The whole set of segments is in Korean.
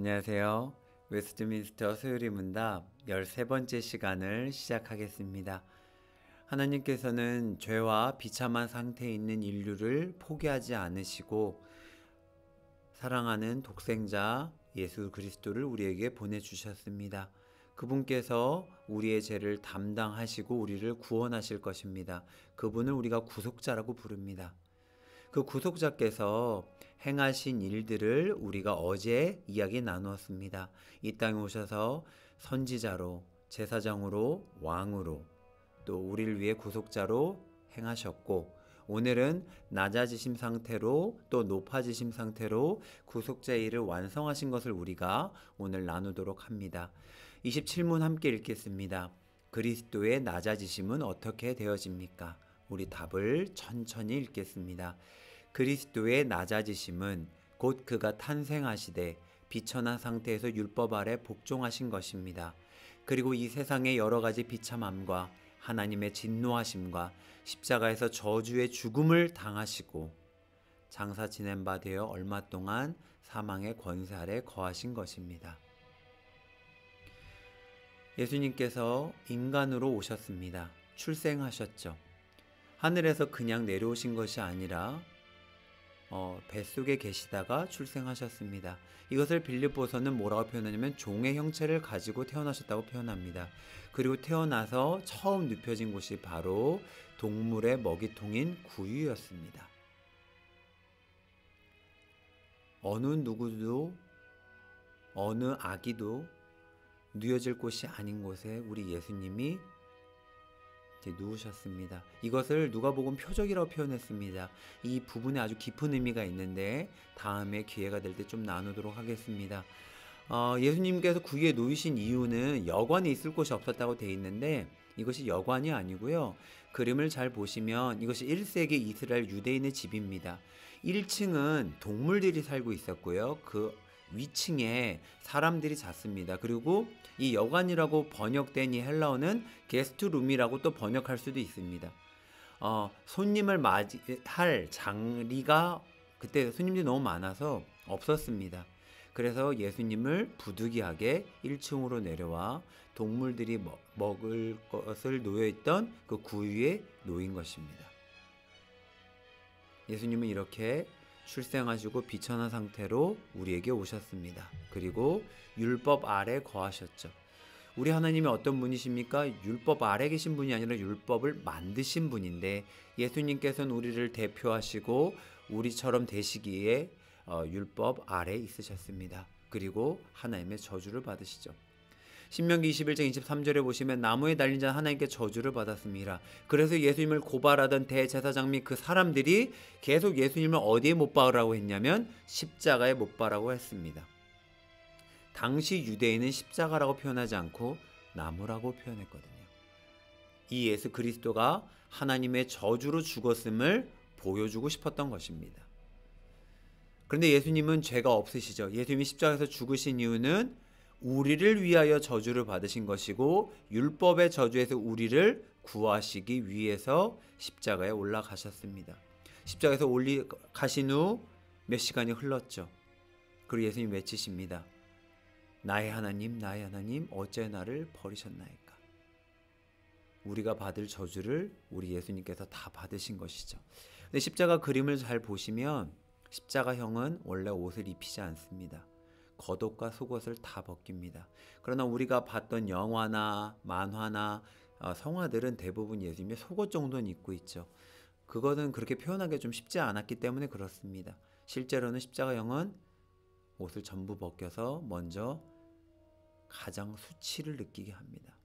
안녕하세요. 웨스트민스터 수요일 문답 13번째 시간을 시작하겠습니다. 하나님께서는 죄와 비참한 상태에 있는 인류를 포기하지 않으시고 사랑하는 독생자 예수 그리스도를 우리에게 보내주셨습니다. 그분께서 우리의 죄를 담당하시고 우리를 구원하실 것입니다. 그분을 우리가 구속자라고 부릅니다. 그 구속자께서 행하신 일들을 우리가 어제 이야기 나누었습니다. 이 땅에 오셔서 선지자로, 제사장으로, 왕으로, 또 우리를 위해 구속자로 행하셨고, 오늘은 낮아지심 상태로 또 높아지심 상태로 구속자의 일을 완성하신 것을 우리가 오늘 나누도록 합니다. 27문 함께 읽겠습니다. 그리스도의 낮아지심은 어떻게 되어집니까? 우리 답을 천천히 읽겠습니다. 그리스도의 낮아지심은 곧 그가 탄생하시되 비천한 상태에서 율법 아래 복종하신 것입니다. 그리고 이 세상의 여러 가지 비참함과 하나님의 진노하심과 십자가에서 저주의 죽음을 당하시고 장사 지낸 바 되어 얼마 동안 사망의 권세 아래 거하신 것입니다. 예수님께서 인간으로 오셨습니다. 출생하셨죠. 하늘에서 그냥 내려오신 것이 아니라 뱃속에 계시다가 출생하셨습니다. 이것을 빌립보서는 뭐라고 표현하냐면 종의 형체를 가지고 태어나셨다고 표현합니다. 그리고 태어나서 처음 눕혀진 곳이 바로 동물의 먹이통인 구유였습니다. 어느 누구도 어느 아기도 누워질 곳이 아닌 곳에 우리 예수님이 누우셨습니다. 이것을 누가복음 표적이라고 표현했습니다. 이 부분에 아주 깊은 의미가 있는데 다음에 기회가 될 때 좀 나누도록 하겠습니다. 예수님께서 구유에 놓이신 이유는 여관에 있을 곳이 없었다고 되어 있는데 이것이 여관이 아니고요. 그림을 잘 보시면 이것이 1세기 이스라엘 유대인의 집입니다. 1층은 동물들이 살고 있었고요. 그 위층에 사람들이 잤습니다. 그리고 이 여관이라고 번역된 이 헬라어는 게스트룸이라고 또 번역할 수도 있습니다. 손님을 맞이할 장리가 그때 손님들이 너무 많아서 없었습니다. 그래서 예수님을 부득이하게 1층으로 내려와 동물들이 먹을 것을 놓여있던 그 구유에 놓인 것입니다. 예수님은 이렇게 출생하시고 비천한 상태로 우리에게 오셨습니다. 그리고 율법 아래 거하셨죠. 우리 하나님이 어떤 분이십니까? 율법 아래 계신 분이 아니라 율법을 만드신 분인데 예수님께서는 우리를 대표하시고 우리처럼 되시기에 율법 아래 있으셨습니다. 그리고 하나님의 저주를 받으시죠. 신명기 21장 23절에 보시면 나무에 달린 자는 하나님께 저주를 받았습니다. 그래서 예수님을 고발하던 대제사장 및 그 사람들이 계속 예수님을 어디에 못 박으라고 했냐면 십자가에 못 박으라고 했습니다. 당시 유대인은 십자가라고 표현하지 않고 나무라고 표현했거든요. 이 예수 그리스도가 하나님의 저주로 죽었음을 보여주고 싶었던 것입니다. 그런데 예수님은 죄가 없으시죠. 예수님이 십자가에서 죽으신 이유는 우리를 위하여 저주를 받으신 것이고 율법의 저주에서 우리를 구하시기 위해서 십자가에 올라가셨습니다. 십자가에서 올라가신 후 몇 시간이 흘렀죠. 그리고 예수님 외치십니다. 나의 하나님 나의 하나님 어째 나를 버리셨나이까. 우리가 받을 저주를 우리 예수님께서 다 받으신 것이죠. 근데 십자가 그림을 잘 보시면 십자가형은 원래 옷을 입히지 않습니다. 겉옷과 속옷을 다 벗깁니다. 그러나 우리가 봤던 영화나 만화나 성화들은 대부분 예수님의 속옷 정도는 입고 있죠. 그거는 그렇게 표현하기 좀 쉽지 않았기 때문에 그렇습니다. 실제로는 십자가형은 옷을 전부 벗겨서 먼저 가장 수치를 느끼게 합니다.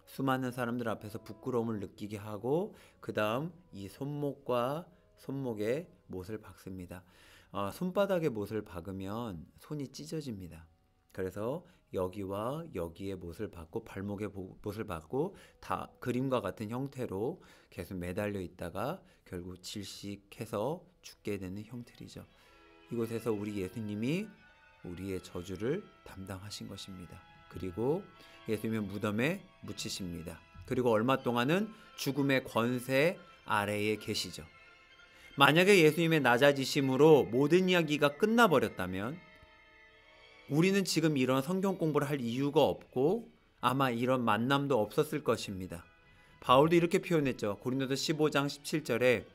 수많은 사람들 앞에서 부끄러움을 느끼게 하고 그 다음 이 손목에 못을 박습니다. 손바닥에 못을 박으면 손이 찢어집니다. 그래서 여기와 여기에 못을 박고 발목에 못을 박고 다 그림과 같은 형태로 계속 매달려 있다가 결국 질식해서 죽게 되는 형틀이죠. 이곳에서 우리 예수님이 우리의 저주를 담당하신 것입니다. 그리고 예수님의 무덤에 묻히십니다. 그리고 얼마 동안은 죽음의 권세 아래에 계시죠. 만약에 예수님의 낮아지심으로 모든 이야기가 끝나버렸다면 우리는 지금 이런 성경 공부를 할 이유가 없고 아마 이런 만남도 없었을 것입니다. 바울도 이렇게 표현했죠. 고린도서 15장 17절에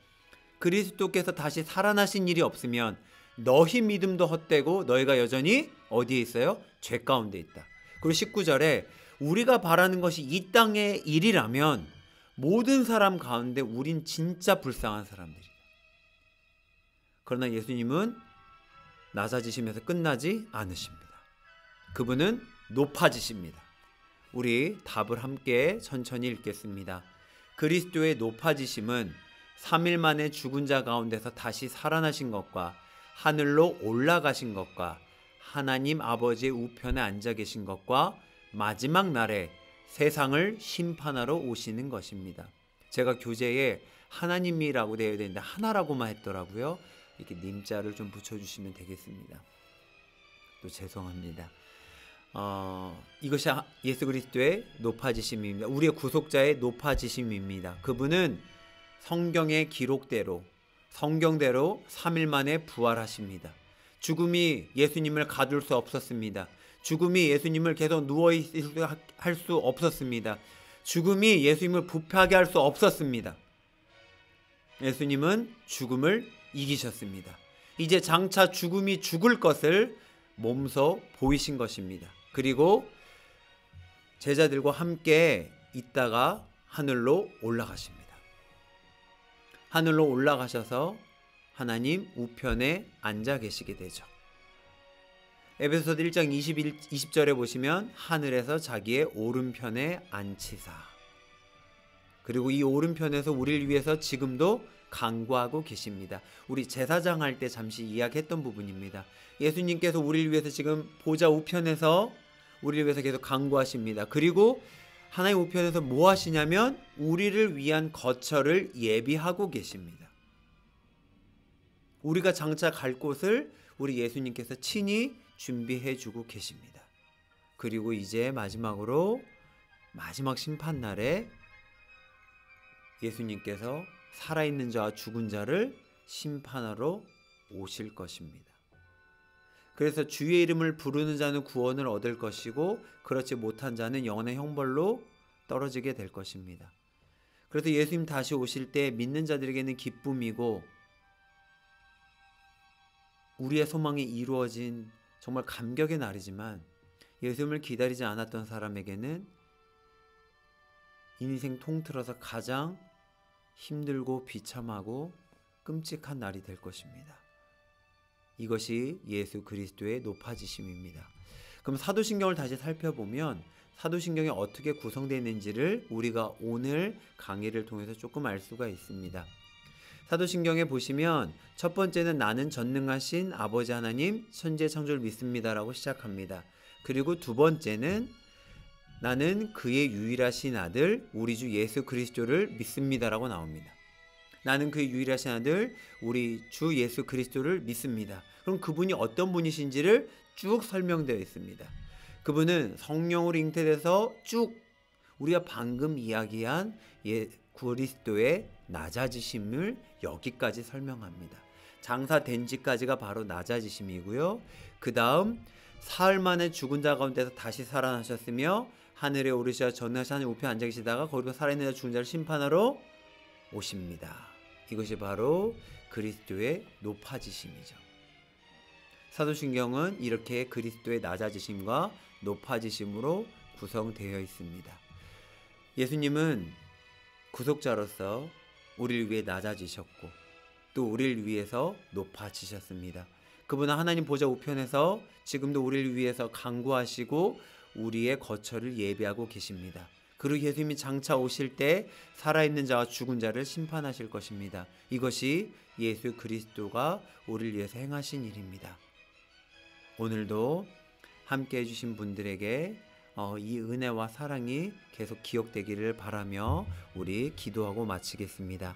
그리스도께서 다시 살아나신 일이 없으면 너희 믿음도 헛되고 너희가 여전히 어디에 있어요? 죄 가운데 있다. 그리고 19절에 우리가 바라는 것이 이 땅의 일이라면 모든 사람 가운데 우린 진짜 불쌍한 사람들이다. 그러나 예수님은 낮아지시면서 끝나지 않으십니다. 그분은 높아지십니다. 우리 답을 함께 천천히 읽겠습니다. 그리스도의 높아지심은 3일 만에 죽은 자 가운데서 다시 살아나신 것과 하늘로 올라가신 것과 하나님 아버지의 우편에 앉아 계신 것과 마지막 날에 세상을 심판하러 오시는 것입니다. 제가 교재에 하나님이라고 되어야 되는데 하나라고만 했더라고요. 이렇게 님자를 좀 붙여주시면 되겠습니다. 또 죄송합니다. 이것이 예수 그리스도의 높아지심입니다. 우리의 구속자의 높아지심입니다. 그분은 성경의 기록대로 성경대로 3일 만에 부활하십니다. 죽음이 예수님을 가둘 수 없었습니다. 죽음이 예수님을 계속 누워있게 할 수 없었습니다. 죽음이 예수님을 부패하게 할 수 없었습니다. 예수님은 죽음을 이기셨습니다. 이제 장차 죽음이 죽을 것을 몸소 보이신 것입니다. 그리고 제자들과 함께 있다가 하늘로 올라가십니다. 하늘로 올라가셔서 하나님 우편에 앉아 계시게 되죠. 에베소서 1장 20절에 보시면 하늘에서 자기의 오른편에 앉히사. 그리고 이 오른편에서 우리를 위해서 지금도 간구하고 계십니다. 우리 제사장 할 때 잠시 이야기했던 부분입니다. 예수님께서 우리를 위해서 지금 보좌 우편에서 우리를 위해서 계속 간구하십니다. 그리고 하나님 우편에서 뭐 하시냐면 우리를 위한 거처를 예비하고 계십니다. 우리가 장차 갈 곳을 우리 예수님께서 친히 준비해 주고 계십니다. 그리고 이제 마지막으로 마지막 심판날에 예수님께서 살아있는 자와 죽은 자를 심판하러 오실 것입니다. 그래서 주의 이름을 부르는 자는 구원을 얻을 것이고 그렇지 못한 자는 영원의 형벌로 떨어지게 될 것입니다. 그래서 예수님 다시 오실 때 믿는 자들에게는 기쁨이고 우리의 소망이 이루어진 정말 감격의 날이지만 예수님을 기다리지 않았던 사람에게는 인생 통틀어서 가장 힘들고 비참하고 끔찍한 날이 될 것입니다. 이것이 예수 그리스도의 높아지심입니다. 그럼 사도신경을 다시 살펴보면 사도신경이 어떻게 구성되어 있는지를 우리가 오늘 강의를 통해서 조금 알 수가 있습니다. 사도신경에 보시면 첫 번째는 나는 전능하신 아버지 하나님 천지의 창조를 믿습니다라고 시작합니다. 그리고 두 번째는 나는 그의 유일하신 아들 우리 주 예수 그리스도를 믿습니다라고 나옵니다. 나는 그의 유일하신 아들 우리 주 예수 그리스도를 믿습니다. 그럼 그분이 어떤 분이신지를 쭉 설명되어 있습니다. 그분은 성령으로 잉태돼서 쭉 우리가 방금 이야기한 그리스도의 낮아지심을 여기까지 설명합니다. 장사된 지까지가 바로 낮아지심이고요. 그 다음 사흘 만에 죽은 자 가운데서 다시 살아나셨으며 하늘에 오르시어 전능하신 하나님 우편에 앉아 계시다가 거기서 살아있는 자 죽은 자를 심판하러 오십니다. 이것이 바로 그리스도의 높아지심이죠. 사도신경은 이렇게 그리스도의 낮아지심과 높아지심으로 구성되어 있습니다. 예수님은 구속자로서 우리를 위해 낮아지셨고 또 우리를 위해서 높아지셨습니다. 그분은 하나님 보좌 우편에서 지금도 우리를 위해서 간구하시고 우리의 거처를 예비하고 계십니다. 그리고 예수님이 장차 오실 때 살아있는 자와 죽은 자를 심판하실 것입니다. 이것이 예수 그리스도가 우리를 위해서 행하신 일입니다. 오늘도 함께 해주신 분들에게 이 은혜와 사랑이 계속 기억되기를 바라며 우리 기도하고 마치겠습니다.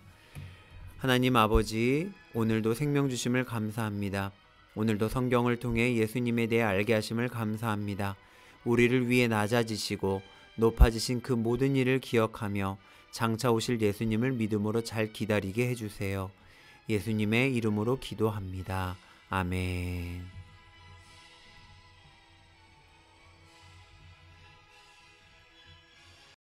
하나님 아버지, 오늘도 생명 주심을 감사합니다. 오늘도 성경을 통해 예수님에 대해 알게 하심을 감사합니다. 우리를 위해 낮아지시고 높아지신 그 모든 일을 기억하며 장차 오실 예수님을 믿음으로 잘 기다리게 해주세요. 예수님의 이름으로 기도합니다. 아멘.